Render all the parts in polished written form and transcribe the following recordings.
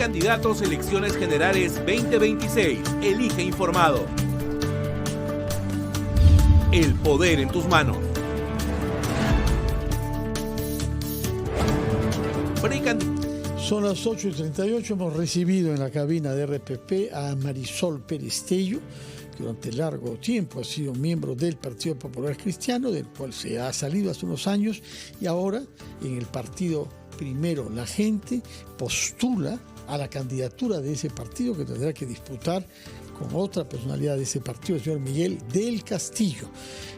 Precandidatos Elecciones Generales 2026. Elige informado. El poder en tus manos. Son las 8:38. Hemos recibido en la cabina de RPP a Marisol Perestello, que durante largo tiempo ha sido miembro del Partido Popular Cristiano, del cual se ha salido hace unos años, y ahora en el partido Primero la Gente postula a la candidatura de ese partido, que tendrá que disputar con otra personalidad de ese partido, el señor Miguel del Castillo.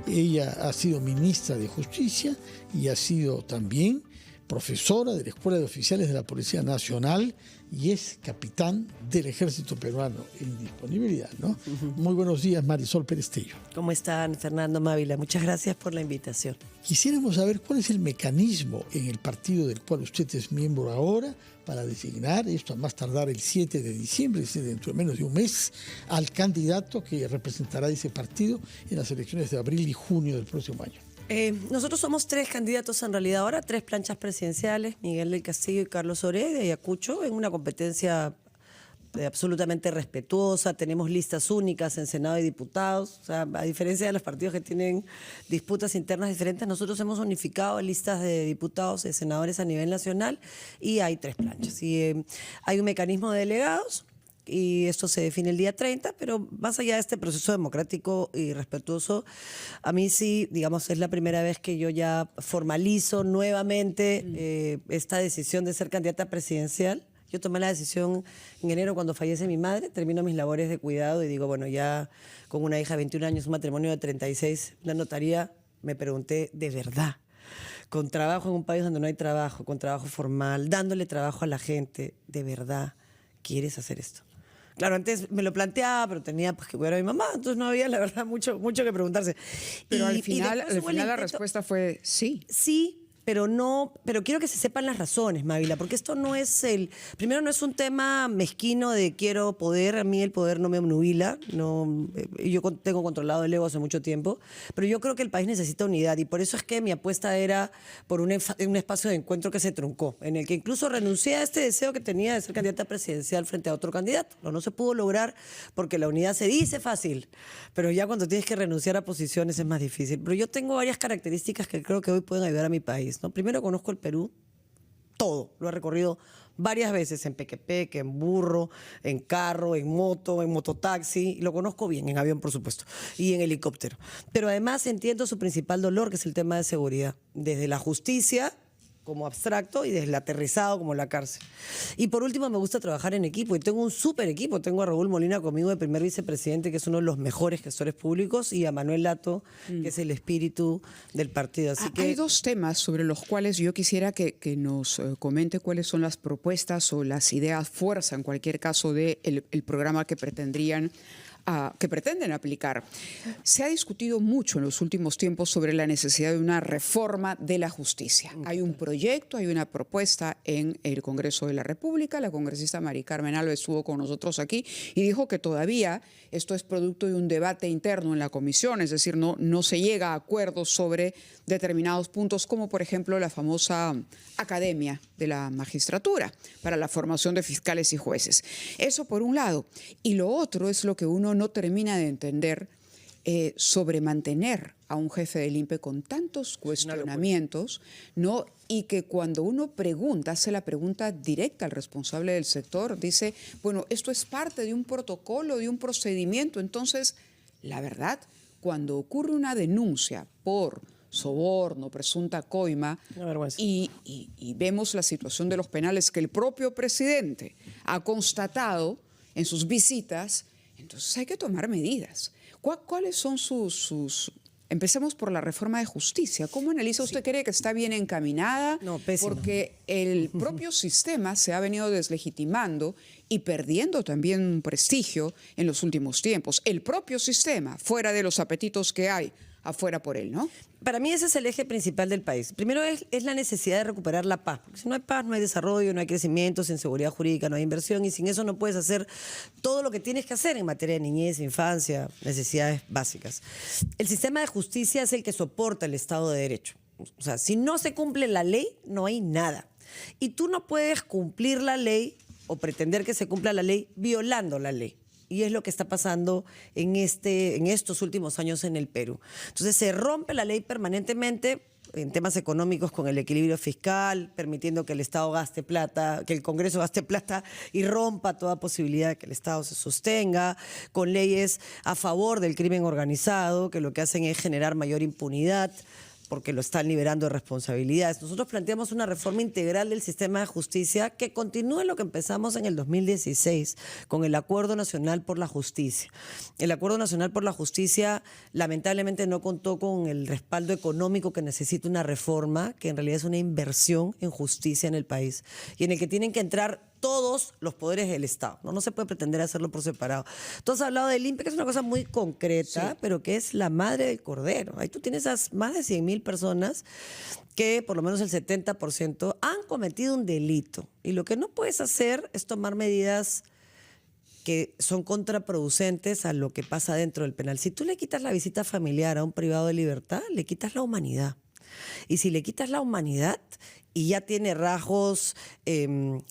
Ella ha sido ministra de Justicia y ha sido también profesora de la Escuela de Oficiales de la Policía Nacional y es capitán del Ejército Peruano en disponibilidad, ¿no? Muy buenos días, Marisol Perestello. ¿Cómo están, Fernando Mávila? Muchas gracias por la invitación. Quisiéramos saber cuál es el mecanismo en el partido del cual usted es miembro ahora para designar, esto a más tardar el 7 de diciembre, es decir, dentro de menos de un mes, al candidato que representará ese partido en las elecciones de abril y junio del próximo año. Nosotros somos 3 candidatos en realidad ahora, 3 planchas presidenciales, Miguel del Castillo y Carlos Oré de Ayacucho, en una competencia absolutamente respetuosa. Tenemos listas únicas en Senado y Diputados. O sea, a diferencia de los partidos que tienen disputas internas diferentes, nosotros hemos unificado listas de diputados y de senadores a nivel nacional y hay 3 planchas. Y hay un mecanismo de delegados y esto se define el día 30, pero más allá de este proceso democrático y respetuoso, a mí sí, digamos, es la primera vez que yo ya formalizo nuevamente esta decisión de ser candidata presidencial. Yo tomé la decisión en enero cuando fallece mi madre, termino mis labores de cuidado y digo, bueno, ya con una hija de 21 años, un matrimonio de 36, una notaría, me pregunté, ¿de verdad? Con trabajo en un país donde no hay trabajo, con trabajo formal, dándole trabajo a la gente, ¿de verdad quieres hacer esto? Claro, antes me lo planteaba, pero tenía pues, que cuidar a mi mamá, entonces no había, la verdad, mucho que preguntarse. Pero al final la respuesta fue sí. Sí, pero quiero que se sepan las razones, Mávila, porque esto no es primero no es un tema mezquino de quiero poder, a mí el poder no me obnubila, no, yo tengo controlado el ego hace mucho tiempo, pero yo creo que el país necesita unidad y por eso es que mi apuesta era por un espacio de encuentro que se truncó, en el que incluso renuncié a este deseo que tenía de ser candidata presidencial frente a otro candidato. No se pudo lograr porque la unidad se dice fácil, pero ya cuando tienes que renunciar a posiciones es más difícil. Pero yo tengo varias características que creo que hoy pueden ayudar a mi país, ¿no? Primero, conozco el Perú, todo, lo he recorrido varias veces en pequepeque, en burro, en carro, en moto, en mototaxi, y lo conozco bien, en avión por supuesto, y en helicóptero. Pero además entiendo su principal dolor, que es el tema de seguridad, desde la justicia como abstracto y desde el aterrizado como la cárcel. Y por último, me gusta trabajar en equipo y tengo un súper equipo. Tengo a Raúl Molina conmigo de primer vicepresidente, que es uno de los mejores gestores públicos, y a Manuel Lato, que es el espíritu del partido. Así que hay 2 temas sobre los cuales yo quisiera que nos comente cuáles son las propuestas o las ideas fuerza, en cualquier caso, del programa que pretenden aplicar. Se ha discutido mucho en los últimos tiempos sobre la necesidad de una reforma de la justicia. Hay un proyecto, hay una propuesta en el Congreso de la República. La congresista Mari Carmen Alba estuvo con nosotros aquí y dijo que todavía esto es producto de un debate interno en la comisión, es decir, no se llega a acuerdos sobre determinados puntos, como por ejemplo la famosa Academia de la Magistratura para la formación de fiscales y jueces. Eso por un lado. Y lo otro es lo que uno no termina de entender sobre mantener a un jefe del INPE con tantos cuestionamientos, ¿no? Y que cuando uno hace la pregunta directa al responsable del sector, dice, bueno, esto es parte de un protocolo, de un procedimiento. Entonces, la verdad, cuando ocurre una denuncia por soborno, presunta coima, y vemos la situación de los penales que el propio presidente ha constatado en sus visitas, entonces hay que tomar medidas. ¿Cuáles son sus Empecemos por la reforma de justicia. ¿Cómo analiza usted? ¿Cree que está bien encaminada? No, pésimo. Porque el propio sistema se ha venido deslegitimando y perdiendo también prestigio en los últimos tiempos. El propio sistema, fuera de los apetitos que hay afuera por él, ¿no? Para mí ese es el eje principal del país. Primero es la necesidad de recuperar la paz. Porque si no hay paz, no hay desarrollo, no hay crecimiento, sin seguridad jurídica, no hay inversión, y sin eso no puedes hacer todo lo que tienes que hacer en materia de niñez, infancia, necesidades básicas. El sistema de justicia es el que soporta el Estado de Derecho. O sea, si no se cumple la ley, no hay nada. Y tú no puedes cumplir la ley o pretender que se cumpla la ley violando la ley. Y es lo que está pasando en estos últimos años en el Perú. Entonces se rompe la ley permanentemente en temas económicos con el equilibrio fiscal, permitiendo que el Estado gaste plata, que el Congreso gaste plata y rompa toda posibilidad de que el Estado se sostenga, con leyes a favor del crimen organizado, que lo que hacen es generar mayor impunidad, porque lo están liberando de responsabilidades. Nosotros planteamos una reforma integral del sistema de justicia que continúe lo que empezamos en el 2016 con el Acuerdo Nacional por la Justicia. El Acuerdo Nacional por la Justicia lamentablemente no contó con el respaldo económico que necesita una reforma, que en realidad es una inversión en justicia en el país y en el que tienen que entrar todos los poderes del Estado. No se puede pretender hacerlo por separado. Tú has hablado del INPE, que es una cosa muy concreta, sí, pero que es la madre del cordero. Ahí tú tienes a más de 100.000 personas que por lo menos el 70% han cometido un delito. Y lo que no puedes hacer es tomar medidas que son contraproducentes a lo que pasa dentro del penal. Si tú le quitas la visita familiar a un privado de libertad, le quitas la humanidad. Y si le quitas la humanidad y ya tiene rasgos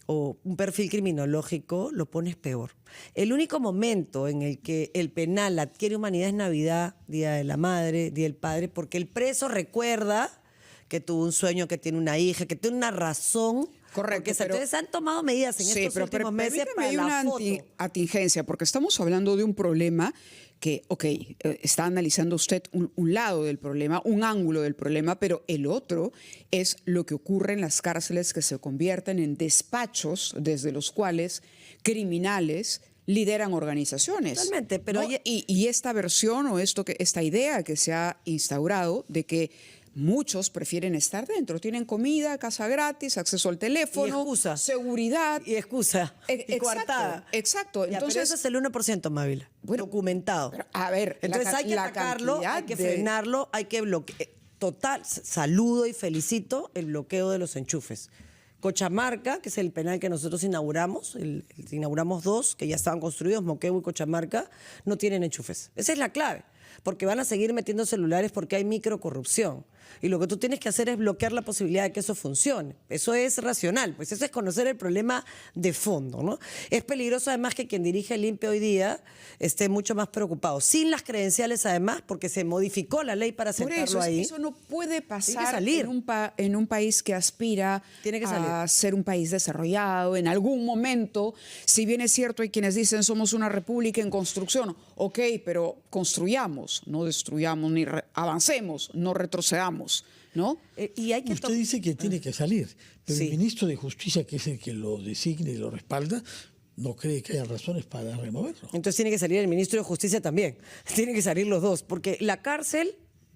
o un perfil criminológico, lo pones peor. El único momento en el que el penal adquiere humanidad es Navidad, Día de la Madre, Día del Padre, porque el preso recuerda que tuvo un sueño, que tiene una hija, que tiene una razón. Correcto. Entonces han tomado medidas en estos últimos meses para hay una atingencia, porque estamos hablando de un problema que, está analizando usted un lado del problema, un ángulo del problema, pero el otro es lo que ocurre en las cárceles, que se convierten en despachos desde los cuales criminales lideran organizaciones. Totalmente, pero ¿no? Y esta versión o esta idea que se ha instaurado de que muchos prefieren estar dentro, tienen comida, casa gratis, acceso al teléfono, excusa, seguridad. Y excusa, y coartada. Exacto. Ya, entonces, pero eso es el 1%, Mávila, documentado. Pero, a ver, entonces hay que atacarlo, hay que frenarlo, hay que bloquear. Total, saludo y felicito el bloqueo de los enchufes. Cochamarca, que es el penal que nosotros inauguramos, inauguramos 2 que ya estaban construidos, Moquegua y Cochamarca, no tienen enchufes. Esa es la clave, porque van a seguir metiendo celulares porque hay microcorrupción. Y lo que tú tienes que hacer es bloquear la posibilidad de que eso funcione. Eso es racional, pues eso es conocer el problema de fondo, ¿no? Es peligroso además que quien dirige el INPE hoy día esté mucho más preocupado, sin las credenciales además, porque se modificó la ley para sentarlo ahí. Eso no puede pasar en un país que aspira a ser un país desarrollado. En algún momento, si bien es cierto, hay quienes dicen somos una república en construcción, pero construyamos, no destruyamos, ni avancemos, no retrocedamos. ¿No? Usted dice que tiene que salir, pero sí, el ministro de Justicia, que es el que lo designe y lo respalda, no cree que haya razones para removerlo. Entonces tiene que salir el ministro de Justicia también. Tienen que salir los dos, porque la cárcel,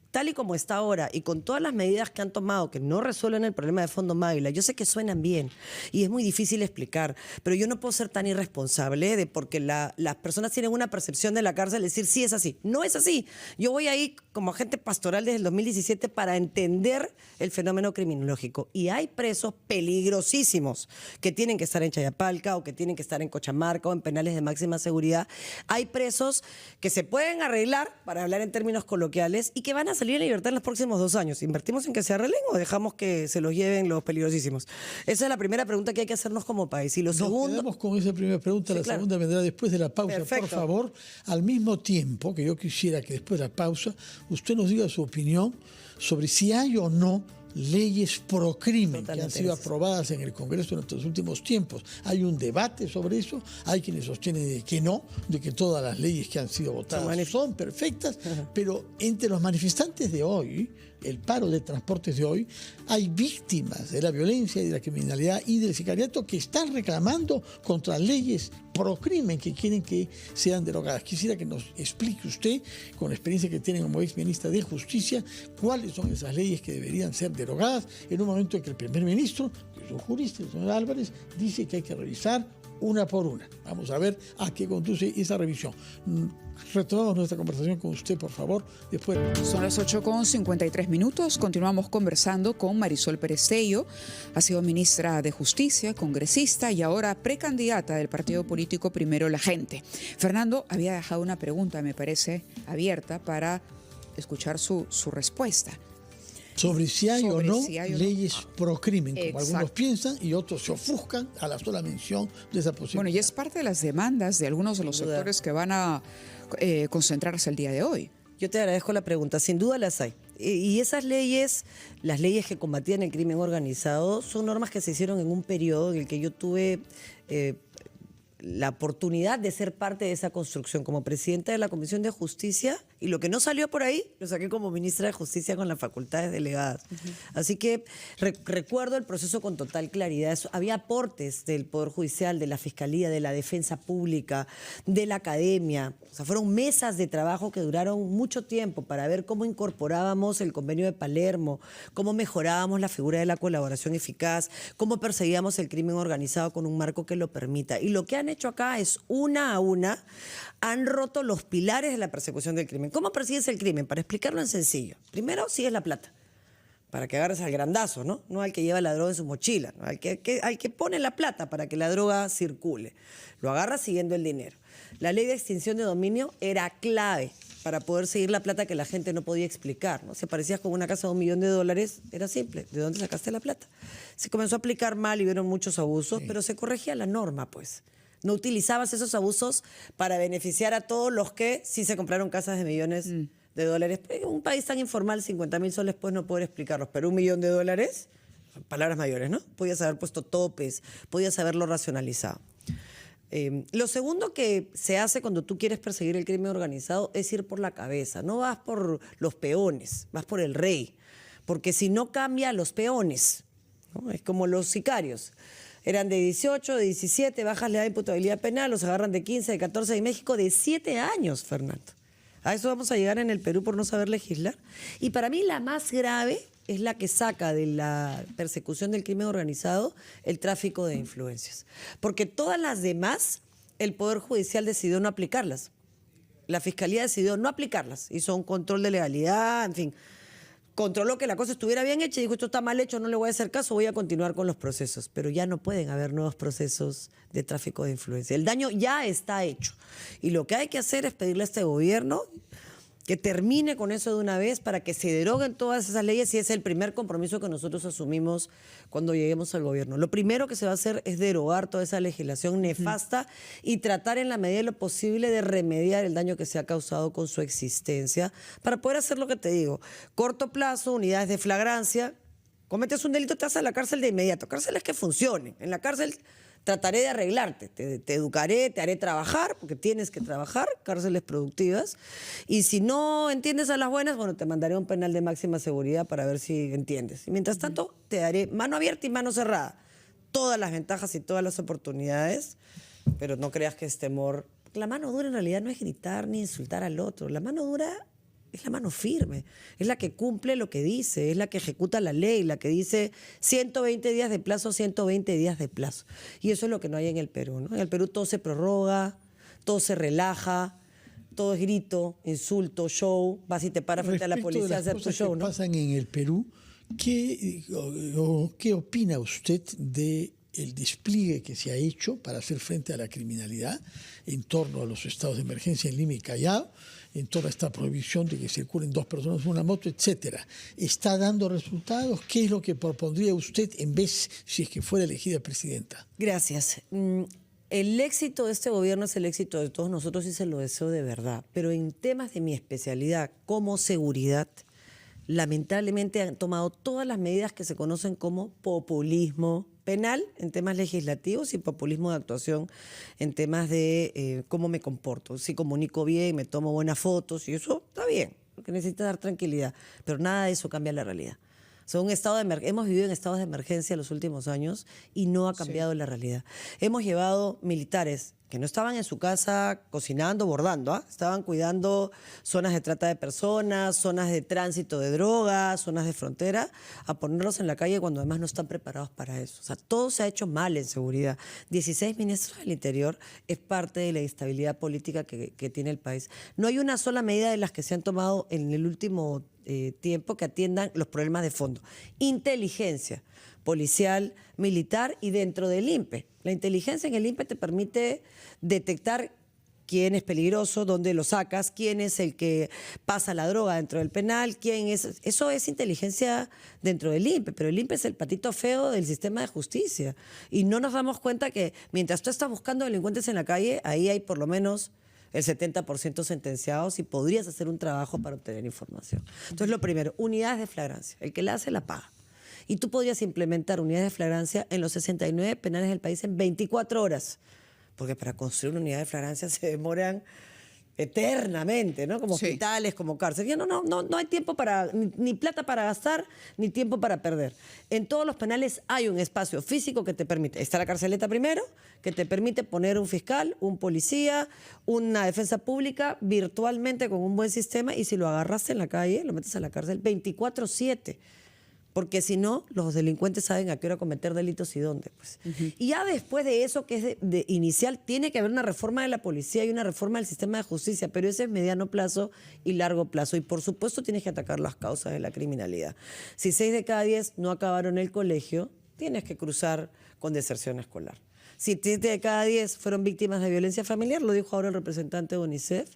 tal y como está ahora, y con todas las medidas que han tomado que no resuelven el problema de fondo Mávila, yo sé que suenan bien y es muy difícil explicar, pero yo no puedo ser tan irresponsable de porque las personas tienen una percepción de la cárcel, decir sí es así. No es así. Yo voy ahí como agente pastoral desde el 2017 para entender el fenómeno criminológico. Y hay presos peligrosísimos que tienen que estar en Chayapalca o que tienen que estar en Cochamarca o en penales de máxima seguridad. Hay presos que se pueden arreglar, para hablar en términos coloquiales, y que van a salir en libertad en los próximos 2 años. ¿Invertimos en que se arreglen o dejamos que se los lleven los peligrosísimos? Esa es la primera pregunta que hay que hacernos como país. Y lo segundo... Quedamos con esa primera pregunta, sí, la segunda vendrá después de la pausa. Perfecto. Por favor, al mismo tiempo que yo quisiera que después de la pausa usted nos diga su opinión sobre si hay o no leyes pro crimen que han sido aprobadas en el Congreso en estos últimos tiempos. Hay un debate sobre eso, hay quienes sostienen que no, de que todas las leyes que han sido votadas son perfectas, pero entre los manifestantes de hoy, el paro de transportes de hoy, hay víctimas de la violencia y de la criminalidad y del sicariato que están reclamando contra leyes pro crimen que quieren que sean derogadas. Quisiera que nos explique usted, con la experiencia que tiene como ex ministra de Justicia, cuáles son esas leyes que deberían ser derogadas en un momento en que el primer ministro, que es un jurista, el señor Álvarez, dice que hay que revisar una por una. Vamos a ver a qué conduce esa revisión. Retomamos nuestra conversación con usted, por favor, después. Son las 8:53. Continuamos conversando con Marisol Perestello. Ha sido ministra de Justicia, congresista y ahora precandidata del partido político Primero la Gente. Fernando había dejado una pregunta, me parece, abierta para escuchar su respuesta. sobre si hay sobre o no si hay o no. leyes pro crimen, como Exacto. algunos piensan, y otros se ofuscan a la sola mención de esa posibilidad. Bueno, y es parte de las demandas de algunos de los Sin duda. sectores que van a concentrarse el día de hoy. Yo te agradezco la pregunta, sin duda las hay. Y esas leyes, las leyes que combatían el crimen organizado, son normas que se hicieron en un periodo en el que yo tuve la oportunidad de ser parte de esa construcción como presidenta de la Comisión de Justicia, y lo que no salió por ahí lo saqué como ministra de Justicia con las facultades delegadas. Así que recuerdo el proceso con total claridad. Había aportes del Poder Judicial, de la Fiscalía, de la Defensa Pública, de la Academia. O sea, fueron mesas de trabajo que duraron mucho tiempo para ver cómo incorporábamos el Convenio de Palermo, cómo mejorábamos la figura de la colaboración eficaz, cómo perseguíamos el crimen organizado con un marco que lo permita. Y lo que han hecho acá es, una a una, han roto los pilares de la persecución del crimen. ¿Cómo persigues el crimen? Para explicarlo en sencillo. Primero, sigues la plata, para que agarres al grandazo, ¿no? No al que lleva la droga en su mochila, ¿no? al que pone la plata para que la droga circule. Lo agarras siguiendo el dinero. La ley de extinción de dominio era clave para poder seguir la plata que la gente no podía explicar, ¿no? Si aparecías con una casa de $1 millón, era simple. ¿De dónde sacaste la plata? Se comenzó a aplicar mal y vieron muchos abusos, pero se corregía la norma, pues. No utilizabas esos abusos para beneficiar a todos los que sí se compraron casas de millones de dólares. Un país tan informal, 50.000 soles, pues no poder explicarlos, pero $1 millón, palabras mayores, ¿no? Podías haber puesto topes, podías haberlo racionalizado. Lo segundo que se hace cuando tú quieres perseguir el crimen organizado es ir por la cabeza. No vas por los peones, vas por el rey. Porque si no cambia los peones, ¿no? Es como los sicarios. Eran de 18, de 17, bajas la imputabilidad penal, los agarran de 15, de 14, de México de 7 años, Fernando. A eso vamos a llegar en el Perú por no saber legislar. Y para mí la más grave es la que saca de la persecución del crimen organizado el tráfico de influencias. Porque todas las demás, el Poder Judicial decidió no aplicarlas. La Fiscalía decidió no aplicarlas. Hizo un control de legalidad, en fin. Controló que la cosa estuviera bien hecha y dijo, esto está mal hecho, no le voy a hacer caso, voy a continuar con los procesos. Pero ya no pueden haber nuevos procesos de tráfico de influencia. El daño ya está hecho. Y lo que hay que hacer es pedirle a este gobierno que termine con eso de una vez para que se deroguen todas esas leyes, y es el primer compromiso que nosotros asumimos cuando lleguemos al gobierno. Lo primero que se va a hacer es derogar toda esa legislación nefasta y tratar en la medida de lo posible de remediar el daño que se ha causado con su existencia para poder hacer lo que te digo. Corto plazo, unidades de flagrancia. Cometes un delito, te vas a la cárcel de inmediato. Cárceles que funcionen. En la cárcel trataré de arreglarte, te educaré, te haré trabajar, porque tienes que trabajar, cárceles productivas. Y si no entiendes a las buenas, bueno, te mandaré a un penal de máxima seguridad para ver si entiendes. Y mientras tanto, te daré mano abierta y mano cerrada. Todas las ventajas y todas las oportunidades, pero no creas que es temor. La mano dura en realidad no es gritar ni insultar al otro. La mano dura es la mano firme, es la que cumple lo que dice, es la que ejecuta la ley, la que dice 120 días de plazo, 120 días de plazo. Y eso es lo que no hay en el Perú, ¿no? En el Perú todo se prorroga, todo se relaja, todo es grito, insulto, show, vas y te paras frente a la policía a hacer tu show, que ¿no? pasan en el Perú, ¿qué opina usted de el despliegue que se ha hecho para hacer frente a la criminalidad en torno a los estados de emergencia en Lima y Callao, en toda esta prohibición de que circulen 2 personas en una moto, etcétera? ¿Está dando resultados? ¿Qué es lo que propondría usted en vez, si es que fuera elegida presidenta? Gracias. El éxito de este gobierno es el éxito de todos nosotros y se lo deseo de verdad. Pero en temas de mi especialidad, como seguridad, lamentablemente han tomado todas las medidas que se conocen como populismo penal en temas legislativos y populismo de actuación en temas de cómo me comporto. Si comunico bien, me tomo buenas fotos y eso está bien, porque necesita dar tranquilidad, pero nada de eso cambia la realidad. O sea, hemos vivido en estados de emergencia los últimos años y no ha cambiado la realidad. Hemos llevado militares que no estaban en su casa cocinando, bordando, ¿ah? Estaban cuidando zonas de trata de personas, zonas de tránsito de drogas, zonas de frontera, a ponerlos en la calle cuando además no están preparados para eso. O sea, todo se ha hecho mal en seguridad. 16 ministros del Interior es parte de la instabilidad política que tiene el país. No hay una sola medida de las que se han tomado en el último tiempo que atiendan los problemas de fondo. Inteligencia policial, militar y dentro del INPE. La inteligencia en el INPE te permite detectar quién es peligroso, dónde lo sacas, quién es el que pasa la droga dentro del penal, quién es... Eso es inteligencia dentro del INPE, pero el INPE es el patito feo del sistema de justicia. Y no nos damos cuenta que mientras tú estás buscando delincuentes en la calle, ahí hay por lo menos el 70% sentenciados y podrías hacer un trabajo para obtener información. Entonces, lo primero, unidades de flagrancia. El que la hace, la paga. Y tú podrías implementar unidades de flagrancia en los 69 penales del país en 24 horas. Porque para construir una unidad de flagrancia se demoran eternamente, ¿no? Como hospitales, como cárceles. Ya no hay tiempo para, ni plata para gastar, ni tiempo para perder. En todos los penales hay un espacio físico que te permite, está la carceleta primero, que te permite poner un fiscal, un policía, una defensa pública virtualmente con un buen sistema, y si lo agarras en la calle, lo metes a la cárcel 24/7. Porque si no, los delincuentes saben a qué hora cometer delitos y dónde. Pues. Y ya después de eso, que es de inicial, tiene que haber una reforma de la policía y una reforma del sistema de justicia, pero ese es mediano plazo y largo plazo. Y por supuesto tienes que atacar las causas de la criminalidad. Si 6 de cada 10 no acabaron el colegio, tienes que cruzar con deserción escolar. Si 7 de cada 10 fueron víctimas de violencia familiar, lo dijo ahora el representante de UNICEF,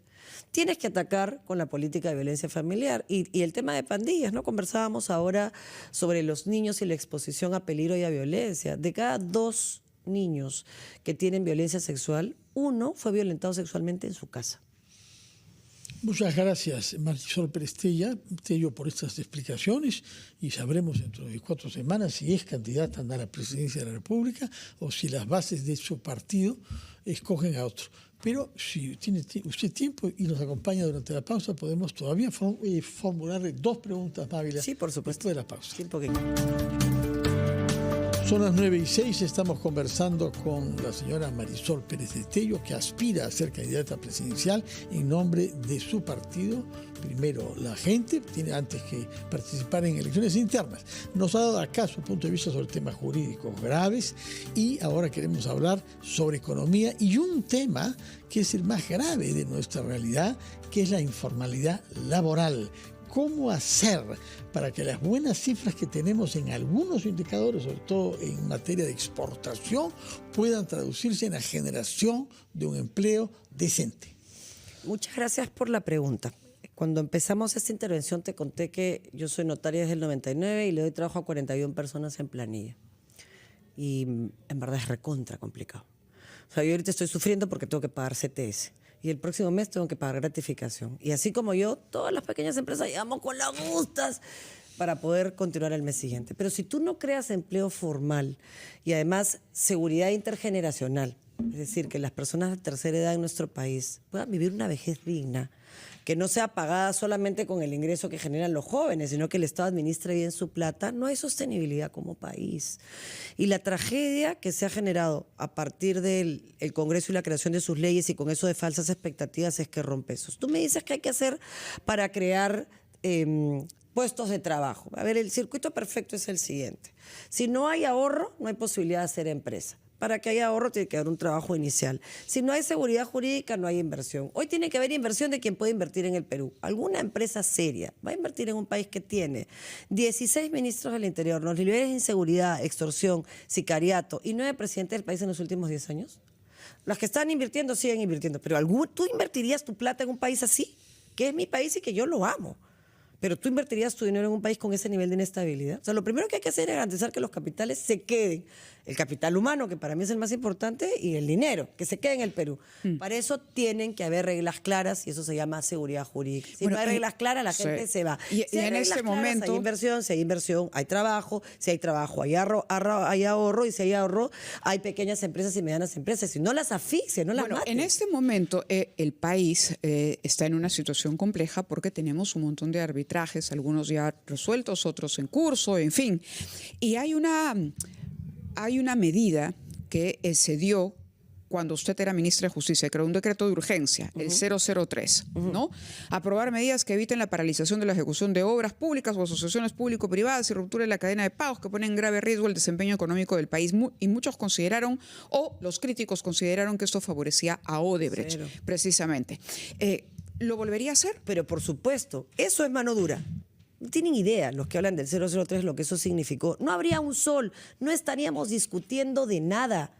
tienes que atacar con la política de violencia familiar. Y el tema de pandillas, ¿no? Conversábamos ahora sobre los niños y la exposición a peligro y a violencia. De cada 2 niños que tienen violencia sexual, 1 fue violentado sexualmente en su casa. Muchas gracias, Marisol Tello, por estas explicaciones, y sabremos dentro de 4 semanas si es candidata a la presidencia de la República o si las bases de su partido escogen a otro. Pero si tiene usted tiempo y nos acompaña durante la pausa, podemos todavía formularle 2 preguntas, Mávila. Sí, por supuesto. Después de la pausa. Tiempo que... Son las 9:06, estamos conversando con la señora Marisol Tello, que aspira a ser candidata presidencial en nombre de su partido. Primero, la gente tiene antes que participar en elecciones internas. Nos ha dado acá su punto de vista sobre temas jurídicos graves, y ahora queremos hablar sobre economía y un tema que es el más grave de nuestra realidad, que es la informalidad laboral. ¿Cómo hacer para que las buenas cifras que tenemos en algunos indicadores, sobre todo en materia de exportación, puedan traducirse en la generación de un empleo decente? Muchas gracias por la pregunta. Cuando empezamos esta intervención te conté que yo soy notaria desde el 99 y le doy trabajo a 41 personas en planilla. Y en verdad es recontra complicado. O sea, yo ahorita estoy sufriendo porque tengo que pagar CTS. Y el próximo mes tengo que pagar gratificación. Y así como yo, todas las pequeñas empresas llegamos con las gustas para poder continuar el mes siguiente. Pero si tú no creas empleo formal y además seguridad intergeneracional, es decir, que las personas de tercera edad en nuestro país puedan vivir una vejez digna, que no sea pagada solamente con el ingreso que generan los jóvenes, sino que el Estado administre bien su plata, no hay sostenibilidad como país. Y la tragedia que se ha generado a partir del Congreso y la creación de sus leyes, y con eso de falsas expectativas, es que rompe eso. Tú me dices qué hay que hacer para crear puestos de trabajo. A ver, el circuito perfecto es el siguiente. Si no hay ahorro, no hay posibilidad de hacer empresa. Para que haya ahorro tiene que haber un trabajo inicial. Si no hay seguridad jurídica, no hay inversión. Hoy tiene que haber inversión de quien puede invertir en el Perú. Alguna empresa seria va a invertir en un país que tiene 16 ministros del Interior, los niveles de inseguridad, extorsión, sicariato y 9 presidentes del país en los últimos 10 años. Las que están invirtiendo siguen invirtiendo. Pero ¿tú invertirías tu plata en un país así? Que es mi país y que yo lo amo. Pero ¿tú invertirías tu dinero en un país con ese nivel de inestabilidad? O sea, lo primero que hay que hacer es garantizar que los capitales se queden. El capital humano, que para mí es el más importante, y el dinero, que se quede en el Perú. Para eso tienen que haber reglas claras, y eso se llama seguridad jurídica. Si no hay reglas claras, la gente se va. Y Si hay en reglas este claras, momento... hay inversión, si hay inversión, hay trabajo, si hay trabajo, hay ahorro, y si hay ahorro, hay pequeñas empresas y medianas empresas. Si no las asfixien, no las maten. En este momento el país está en una situación compleja porque tenemos un montón de arbitrajes, algunos ya resueltos, otros en curso, en fin. Y hay una medida que se dio cuando usted era ministra de Justicia, creó un decreto de urgencia, el 003, ¿no? Aprobar medidas que eviten la paralización de la ejecución de obras públicas o asociaciones público-privadas y ruptura de la cadena de pagos que ponen en grave riesgo el desempeño económico del país. Y muchos consideraron, o los críticos consideraron, que esto favorecía a Odebrecht, precisamente. ¿Lo volvería a hacer? Pero por supuesto, eso es mano dura. No tienen idea los que hablan del 003 lo que eso significó. No habría un sol, no estaríamos discutiendo de nada.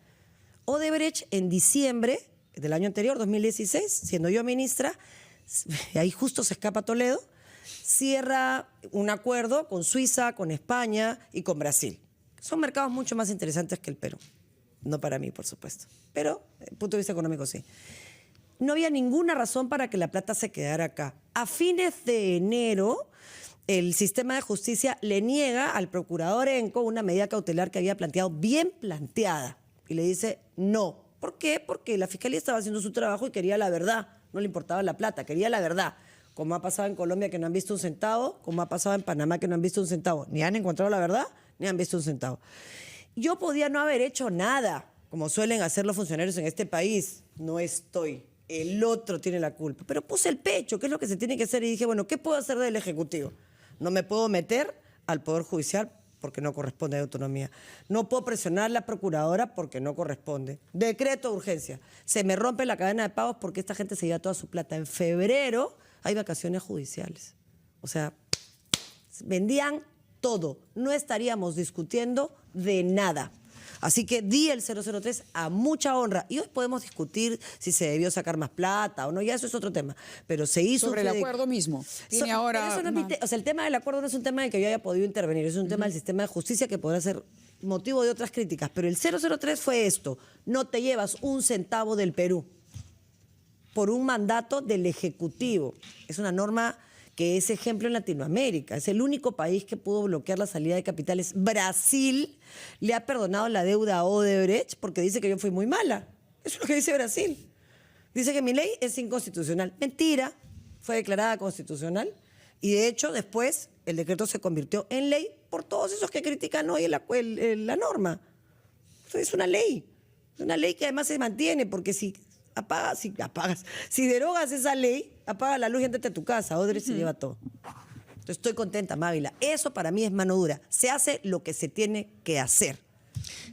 Odebrecht en diciembre del año anterior, 2016, siendo yo ministra, ahí justo se escapa Toledo, cierra un acuerdo con Suiza, con España y con Brasil. Son mercados mucho más interesantes que el Perú. No para mí, por supuesto, pero desde el punto de vista económico sí. No había ninguna razón para que la plata se quedara acá. A fines de enero, el sistema de justicia le niega al procurador Enco una medida cautelar que había planteado, bien planteada, y le dice no. ¿Por qué? Porque la Fiscalía estaba haciendo su trabajo y quería la verdad, no le importaba la plata, quería la verdad. Como ha pasado en Colombia, que no han visto un centavo, como ha pasado en Panamá, que no han visto un centavo. Ni han encontrado la verdad, ni han visto un centavo. Yo podía no haber hecho nada, como suelen hacer los funcionarios en este país. No estoy. El otro tiene la culpa. Pero puse el pecho, que es lo que se tiene que hacer, y dije, bueno, ¿qué puedo hacer del Ejecutivo? No me puedo meter al Poder Judicial porque no corresponde a autonomía. No puedo presionar a la procuradora porque no corresponde. Decreto de urgencia. Se me rompe la cadena de pagos porque esta gente se lleva toda su plata. En febrero hay vacaciones judiciales. O sea, vendían todo. No estaríamos discutiendo de nada. Así que di el 003 a mucha honra. Y hoy podemos discutir si se debió sacar más plata o no, ya eso es otro tema. Pero se hizo... Sobre el acuerdo mismo. Tiene ahora... Eso no es o sea, el tema del acuerdo no es un tema en el que yo haya podido intervenir, es un tema del sistema de justicia que podrá ser motivo de otras críticas. Pero el 003 fue esto: no te llevas un centavo del Perú por un mandato del Ejecutivo. Es una norma que es ejemplo en Latinoamérica. Es el único país que pudo bloquear la salida de capitales. Brasil le ha perdonado la deuda a Odebrecht porque dice que yo fui muy mala. Eso es lo que dice Brasil. Dice que mi ley es inconstitucional. Mentira, fue declarada constitucional y de hecho después el decreto se convirtió en ley por todos esos que critican hoy la norma. Es una ley que además se mantiene porque si derogas esa ley, apaga la luz y ándate a tu casa. Odebrecht se lleva todo. Entonces, estoy contenta, Mávila. Eso para mí es mano dura. Se hace lo que se tiene que hacer.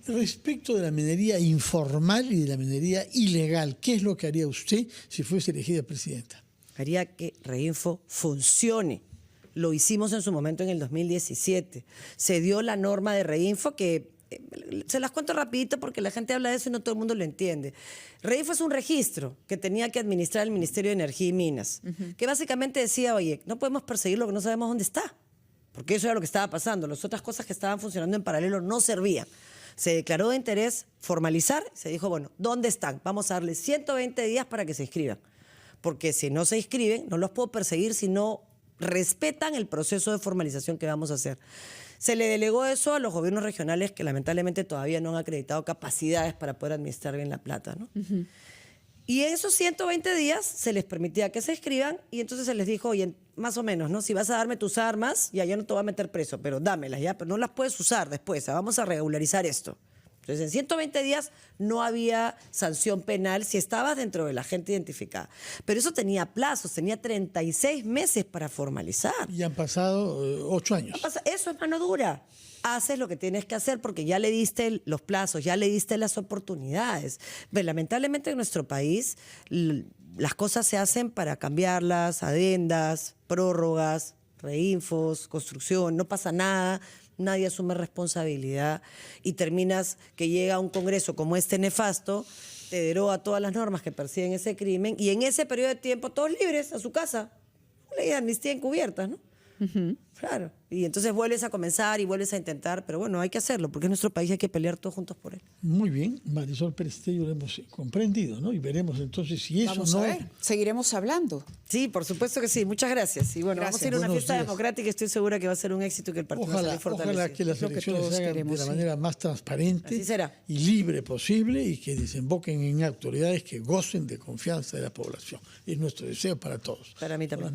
Respecto de la minería informal y de la minería ilegal, ¿qué es lo que haría usted si fuese elegida presidenta? Haría que Reinfo funcione. Lo hicimos en su momento en el 2017. Se dio la norma de Reinfo que... se las cuento rapidito porque la gente habla de eso y no todo el mundo lo entiende. Reinfo es un registro que tenía que administrar el Ministerio de Energía y Minas, que básicamente decía, oye, no podemos perseguir lo que no sabemos dónde está, porque eso era lo que estaba pasando. Las otras cosas que estaban funcionando en paralelo no servían. Se declaró de interés formalizar, se dijo, bueno, ¿dónde están? Vamos a darles 120 días para que se inscriban, porque si no se inscriben, no los puedo perseguir si no respetan el proceso de formalización que vamos a hacer. Se le delegó eso a los gobiernos regionales que lamentablemente todavía no han acreditado capacidades para poder administrar bien la plata, ¿no? Y en esos 120 días se les permitía que se inscriban y entonces se les dijo, oye, más o menos, ¿no? Si vas a darme tus armas, ya yo no te voy a meter preso, pero dámelas, ya, pero no las puedes usar después, vamos a regularizar esto. Entonces, en 120 días no había sanción penal si estabas dentro de la gente identificada. Pero eso tenía plazos, tenía 36 meses para formalizar. Y han pasado 8 años. Eso es mano dura. Haces lo que tienes que hacer porque ya le diste los plazos, ya le diste las oportunidades. Pero lamentablemente en nuestro país las cosas se hacen para cambiarlas, adendas, prórrogas, reinfos, construcción, no pasa nada. Nadie asume responsabilidad y terminas que llega un Congreso como este nefasto, te deroga todas las normas que persiguen ese crimen y en ese periodo de tiempo todos libres a su casa. Ley de amnistía encubierta, ¿no? Claro. Y entonces vuelves a comenzar y vuelves a intentar, pero bueno, hay que hacerlo porque es nuestro país y hay que pelear todos juntos por él. Muy bien, Marisol Perestello lo hemos comprendido, ¿no? Y veremos entonces si eso Vamos a ver, seguiremos hablando. Sí, por supuesto que sí. Muchas gracias. Y bueno, vamos a ir a una fiesta democrática y estoy segura que va a ser un éxito y que el partido va a salir fortalecido. Ojalá que las elecciones se hagan de la manera más transparente y libre posible y que desemboquen en autoridades que gocen de confianza de la población. Es nuestro deseo para todos. Para mí también.